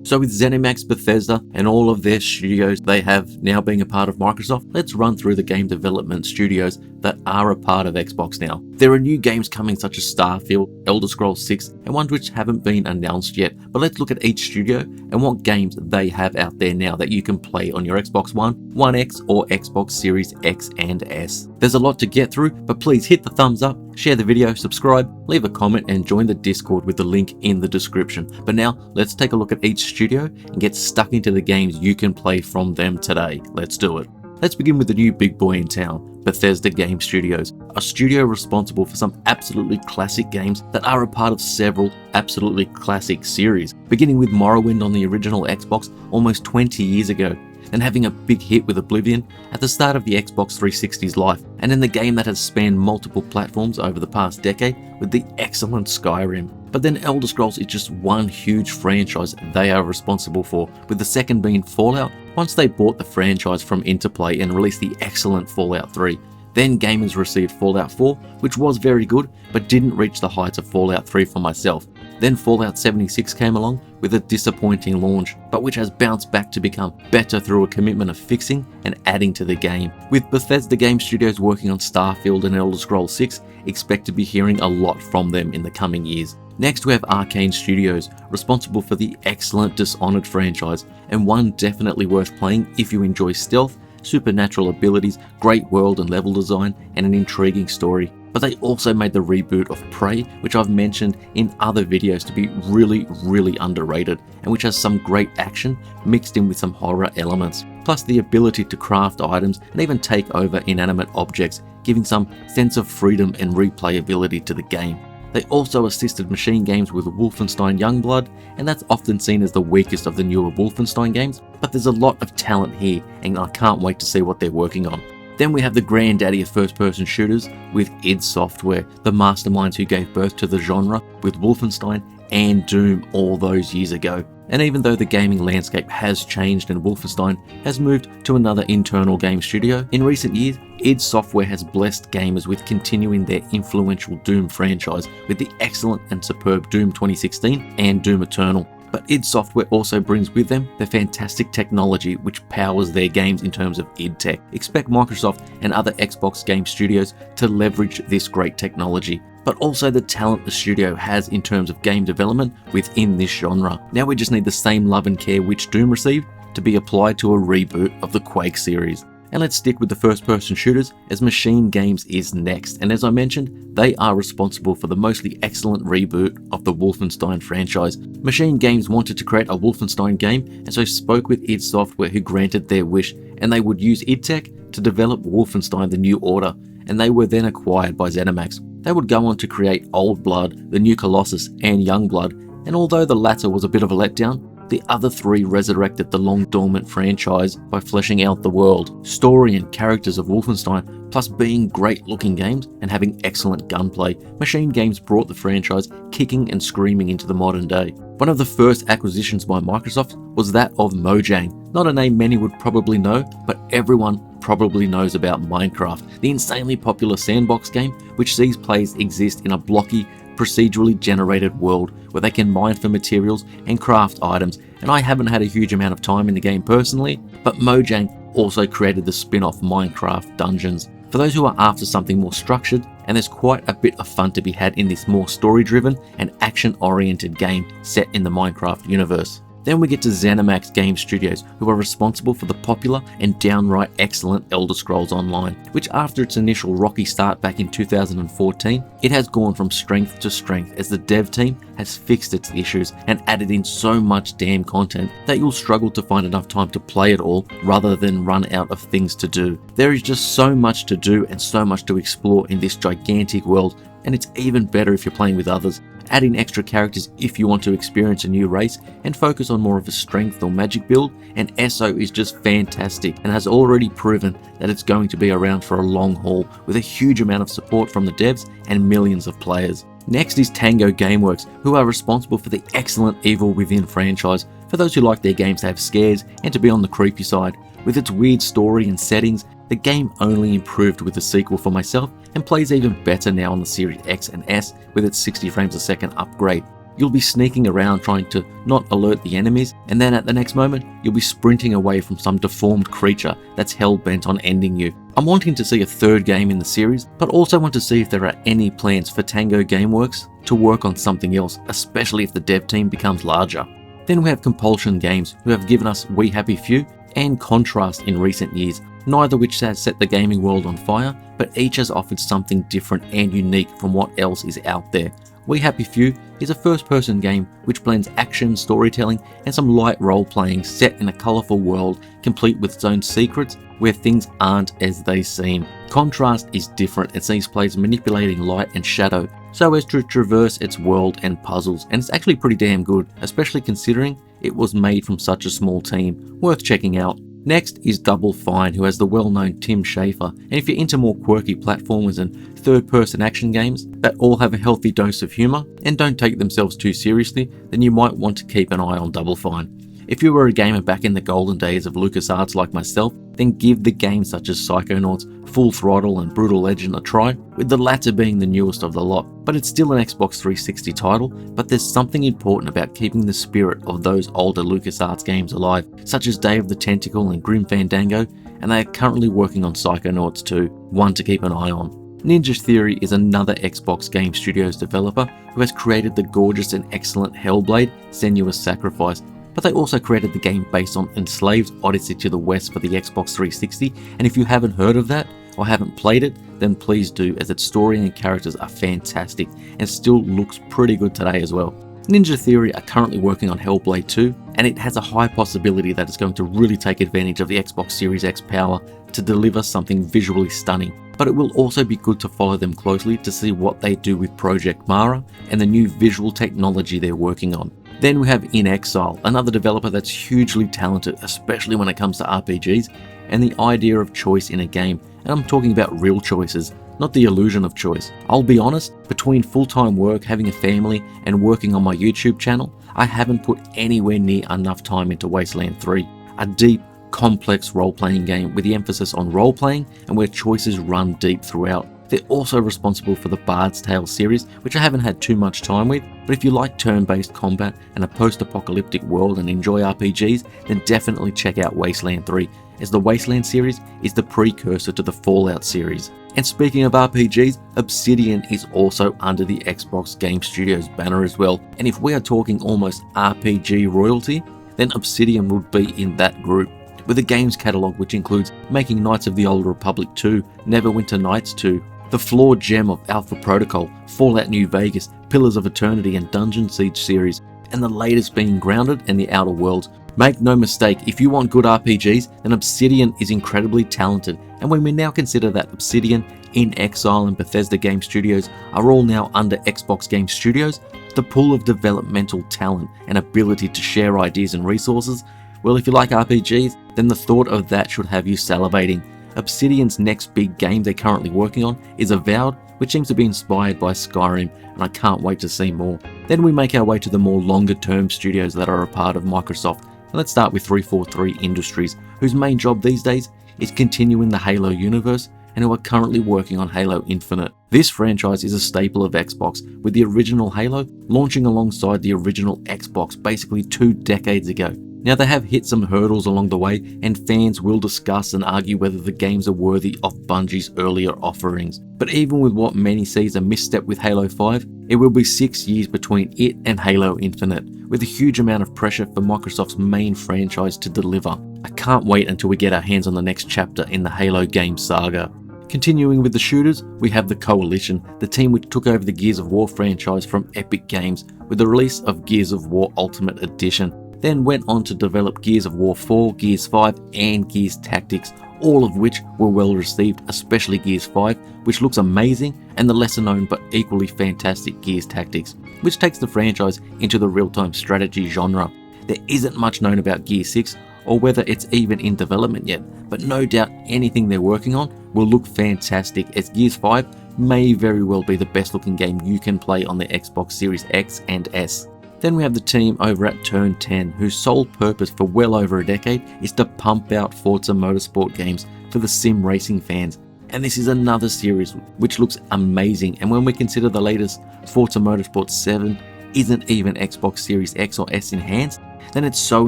So with ZeniMax, Bethesda, and all of their studios they have now being a part of Microsoft, let's run through the game development studios that are a part of Xbox now. There are new games coming such as Starfield, Elder Scrolls 6, and ones which haven't been announced yet, but let's look at each studio and what games they have out there now that you can play on your Xbox One, One X, or Xbox Series X and S. There's a lot to get through, but please hit the thumbs up, share the video, subscribe, leave a comment, and join the Discord with the link in the description. But now, let's take a look at each studio and get stuck into the games you can play from them today. Let's do it. Let's begin with the new big boy in town, Bethesda Game Studios, a studio responsible for some absolutely classic games that are a part of several absolutely classic series, beginning with Morrowind on the original Xbox almost 20 years ago, and having a big hit with Oblivion at the start of the Xbox 360's life, and in the game that has spanned multiple platforms over the past decade with the excellent Skyrim. But then Elder Scrolls is just one huge franchise they are responsible for, with the second being Fallout, once they bought the franchise from Interplay and released the excellent Fallout 3. Then gamers received Fallout 4, which was very good, but didn't reach the heights of Fallout 3 for myself. Then Fallout 76 came along with a disappointing launch, but which has bounced back to become better through a commitment of fixing and adding to the game. With Bethesda Game Studios working on Starfield and Elder Scrolls 6, expect to be hearing a lot from them in the coming years. Next we have ARKANE Studios, responsible for the excellent Dishonored franchise, and one definitely worth playing if you enjoy stealth, supernatural abilities, great world and level design, and an intriguing story. But they also made the reboot of Prey, which I've mentioned in other videos to be really underrated, and which has some great action mixed in with some horror elements, plus the ability to craft items and even take over inanimate objects, giving some sense of freedom and replayability to the game. They also assisted Machine Games with Wolfenstein Youngblood, and that's often seen as the weakest of the newer Wolfenstein games, but there's a lot of talent here and I can't wait to see what they're working on. Then we have the granddaddy of first-person shooters with id Software, the masterminds who gave birth to the genre with Wolfenstein and Doom all those years ago. And even though the gaming landscape has changed and Wolfenstein has moved to another internal game studio, in recent years, id Software has blessed gamers with continuing their influential Doom franchise with the excellent and superb Doom 2016 and Doom Eternal. But id Software also brings with them the fantastic technology which powers their games in terms of id Tech. Expect Microsoft and other Xbox game studios to leverage this great technology, but also the talent the studio has in terms of game development within this genre. Now we just need the same love and care which Doom received to be applied to a reboot of the Quake series. And let's stick with the first-person shooters, as Machine Games is next, and as I mentioned, they are responsible for the mostly excellent reboot of the Wolfenstein franchise. Machine Games wanted to create a Wolfenstein game, and so spoke with id Software, who granted their wish, and they would use id Tech to develop Wolfenstein The New Order, and they were then acquired by ZeniMax. They would go on to create Old Blood, The New Colossus, and Youngblood, and although the latter was a bit of a letdown, the other three resurrected the long-dormant franchise by fleshing out the world, story and characters of Wolfenstein, plus being great-looking games and having excellent gunplay. Machine Games brought the franchise kicking and screaming into the modern day. One of the first acquisitions by Microsoft was that of Mojang, not a name many would probably know, but everyone probably knows about Minecraft, the insanely popular sandbox game which sees players exist in a blocky, procedurally generated world where they can mine for materials and craft items. And I haven't had a huge amount of time in the game personally, but Mojang also created the spin-off Minecraft Dungeons. For those who are after something more structured, and there's quite a bit of fun to be had in this more story-driven and action-oriented game set in the Minecraft universe. Then we get to ZeniMax Game Studios, who are responsible for the popular and downright excellent Elder Scrolls Online, which after its initial rocky start back in 2014, it has gone from strength to strength as the dev team has fixed its issues and added in so much damn content that you'll struggle to find enough time to play it all rather than run out of things to do. There is just so much to do and so much to explore in this gigantic world, and it's even better if you're playing with others. Add in extra characters if you want to experience a new race and focus on more of a strength or magic build, and SO is just fantastic and has already proven that it's going to be around for a long haul with a huge amount of support from the devs and millions of players. Next is TANGO GameWorks, who are responsible for the excellent Evil Within franchise, for those who like their games to have scares and to be on the creepy side. With its weird story and settings, the game only improved with the sequel for myself and plays even better now on the Series X and S with its 60 frames a second upgrade. you'll be sneaking around trying to not alert the enemies, and then at the next moment, you'll be sprinting away from some deformed creature that's hell-bent on ending you. I'm wanting to see a third game in the series, but also want to see if there are any plans for TANGO GameWorks to work on something else, especially if the dev team becomes larger. Then we have Compulsion Games, who have given us We Happy Few and Contrast in recent years, neither which has set the gaming world on fire, but each has offered something different and unique from what else is out there. We Happy Few is a first-person game which blends action, storytelling, and some light role-playing set in a colourful world, complete with its own secrets, where things aren't as they seem. Contrast is different and sees players manipulating light and shadow so as to traverse its world and puzzles, and it's actually pretty damn good, especially considering it was made from such a small team. Worth checking out. Next is Double Fine, who has the well-known Tim Schafer, and if you're into more quirky platformers and third-person action games that all have a healthy dose of humour and don't take themselves too seriously, then you might want to keep an eye on Double Fine. If you were a gamer back in the golden days of LucasArts like myself, then give the games such as Psychonauts, Full Throttle and Brutal Legend a try, with the latter being the newest of the lot. But it's still an Xbox 360 title, but there's something important about keeping the spirit of those older LucasArts games alive, such as Day of the Tentacle and Grim Fandango, and they are currently working on Psychonauts 2, one to keep an eye on. Ninja Theory is another Xbox Game Studios developer who has created the gorgeous and excellent Hellblade: Senua's Sacrifice, but they also created the game based on Enslaved: Odyssey to the West for the Xbox 360, and if you haven't heard of that or haven't played it, then please do, as its story and characters are fantastic and still looks pretty good today as well. Ninja Theory are currently working on Hellblade 2, and it has a high possibility that it's going to really take advantage of the Xbox Series X power to deliver something visually stunning. But it will also be good to follow them closely to see what they do with Project Mara and the new visual technology they're working on. Then we have In Exile, another developer that's hugely talented, especially when it comes to RPGs and the idea of choice in a game, and I'm talking about real choices, not the illusion of choice. I'll be honest, between full-time work, having a family, and working on my YouTube channel, I haven't put anywhere near enough time into Wasteland 3, a deep, complex role-playing game with the emphasis on role-playing and where choices run deep throughout. They're also responsible for the Bard's Tale series, which I haven't had too much time with, but if you like turn-based combat and a post-apocalyptic world and enjoy RPGs, then definitely check out Wasteland 3, as the Wasteland series is the precursor to the Fallout series. And speaking of RPGs, Obsidian is also under the Xbox Game Studios banner as well, and if we are talking almost RPG royalty, then Obsidian would be in that group, with a games catalogue which includes making Knights of the Old Republic 2, Neverwinter Nights 2, the flawed gem of Alpha Protocol, Fallout New Vegas, Pillars of Eternity and Dungeon Siege series, and the latest being Grounded and The Outer Worlds. Make no mistake, if you want good RPGs, then Obsidian is incredibly talented, and when we now consider that Obsidian, In Exile and Bethesda Game Studios are all now under Xbox Game Studios, the pool of developmental talent and ability to share ideas and resources, well, if you like RPGs, then the thought of that should have you salivating. Obsidian's next big game they're currently working on is Avowed, which seems to be inspired by Skyrim, and I can't wait to see more. Then we make our way to the more longer term studios that are a part of Microsoft. And let's start with 343 Industries, whose main job these days is continuing the Halo universe and who are currently working on Halo Infinite. This franchise is a staple of Xbox, with the original Halo launching alongside the original Xbox basically 2 decades ago. Now they have hit some hurdles along the way, and fans will discuss and argue whether the games are worthy of Bungie's earlier offerings. But even with what many see as a misstep with Halo 5, it will be 6 years between it and Halo Infinite, with a huge amount of pressure for Microsoft's main franchise to deliver. I can't wait until we get our hands on the next chapter in the Halo game saga. Continuing with the shooters, we have the Coalition, the team which took over the Gears of War franchise from Epic Games with the release of Gears of War Ultimate Edition, then went on to develop Gears of War 4, Gears 5 and Gears Tactics, all of which were well received, especially Gears 5, which looks amazing, and the lesser known but equally fantastic Gears Tactics, which takes the franchise into the real-time strategy genre. There isn't much known about Gears 6 or whether it's even in development yet, but no doubt anything they're working on will look fantastic, as Gears 5 may very well be the best looking game you can play on the Xbox Series X and S. Then we have the team over at Turn 10, whose sole purpose for well over a decade is to pump out Forza Motorsport games for the sim racing fans. And this is another series which looks amazing, and when we consider the latest Forza Motorsport 7 isn't even Xbox Series X or S enhanced, then it's so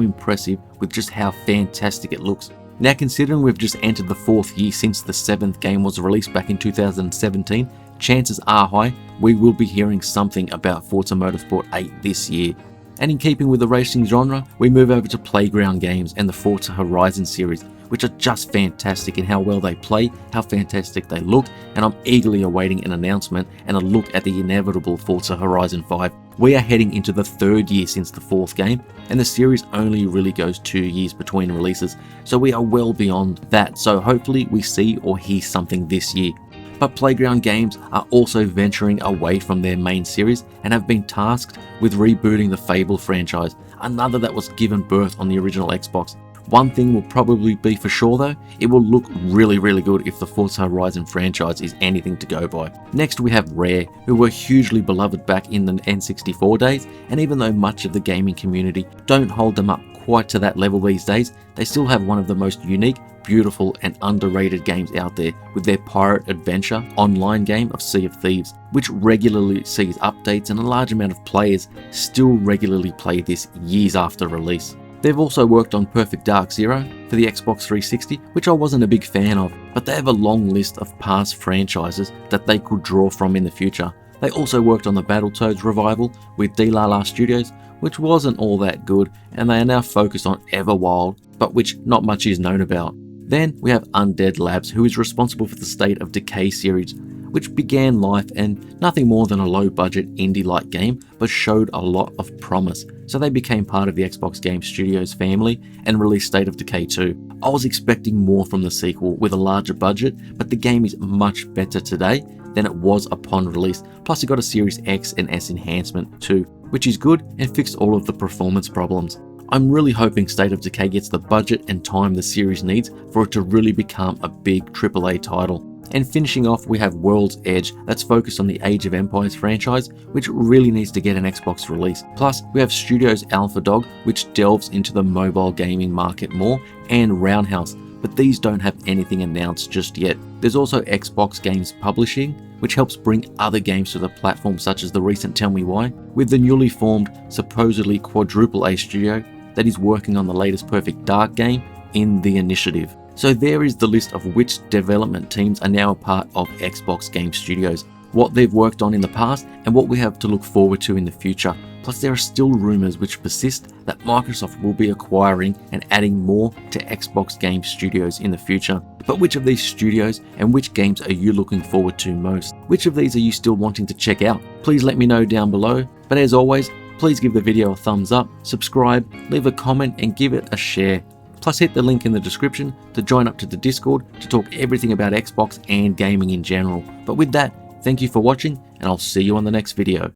impressive with just how fantastic it looks. Now, considering we've just entered the 4th year since the 7th game was released back in 2017, chances are high we will be hearing something about Forza Motorsport 8 this year. And in keeping with the racing genre, we move over to Playground Games and the Forza Horizon series, which are just fantastic in how well they play, how fantastic they look, and I'm eagerly awaiting an announcement and a look at the inevitable Forza Horizon 5. We are heading into the 3rd year since the 4th game, and the series only really goes 2 years between releases, so we are well beyond that, so hopefully we see or hear something this year. But Playground Games are also venturing away from their main series and have been tasked with rebooting the Fable franchise, another that was given birth on the original Xbox. One thing will probably be for sure though, it will look really good if the Forza Horizon franchise is anything to go by. Next we have Rare, who were hugely beloved back in the N64 days, and even though much of the gaming community don't hold them up quite to that level these days, they still have one of the most unique, beautiful and underrated games out there with their pirate adventure online game of Sea of Thieves, which regularly sees updates and a large amount of players still regularly play this years after release. They've also worked on Perfect Dark Zero for the Xbox 360, which I wasn't a big fan of, but they have a long list of past franchises that they could draw from in the future. They also worked on the Battletoads revival with D-La Studios, which wasn't all that good, and they are now focused on Everwild, but which not much is known about. Then we have Undead Labs, who is responsible for the State of Decay series, which began life and nothing more than a low-budget indie-like game, but showed a lot of promise. So they became part of the Xbox Game Studios family and released State of Decay 2. I was expecting more from the sequel with a larger budget, but the game is much better today than it was upon release. Plus it got a Series X and S enhancement too, which is good and fixed all of the performance problems. I'm really hoping State of Decay gets the budget and time the series needs for it to really become a big AAA title. And finishing off, we have World's Edge, that's focused on the Age of Empires franchise, which really needs to get an Xbox release. Plus, we have Studios Alpha Dog, which delves into the mobile gaming market more, and Roundhouse, but these don't have anything announced just yet. There's also Xbox Games Publishing, which helps bring other games to the platform, such as the recent Tell Me Why, with the newly formed, supposedly quadruple A studio that is working on the latest Perfect Dark game in the Initiative. So there is the list of which development teams are now a part of Xbox Game Studios, what they've worked on in the past, and what we have to look forward to in the future. Plus there are still rumors which persist that Microsoft will be acquiring and adding more to Xbox Game Studios in the future. But which of these studios and which games are you looking forward to most? Which of these are you still wanting to check out? Please let me know down below. But as always, please give the video a thumbs up, subscribe, leave a comment and give it a share. Plus hit the link in the description to join up to the Discord to talk everything about Xbox and gaming in general. But with that, thank you for watching and I'll see you on the next video.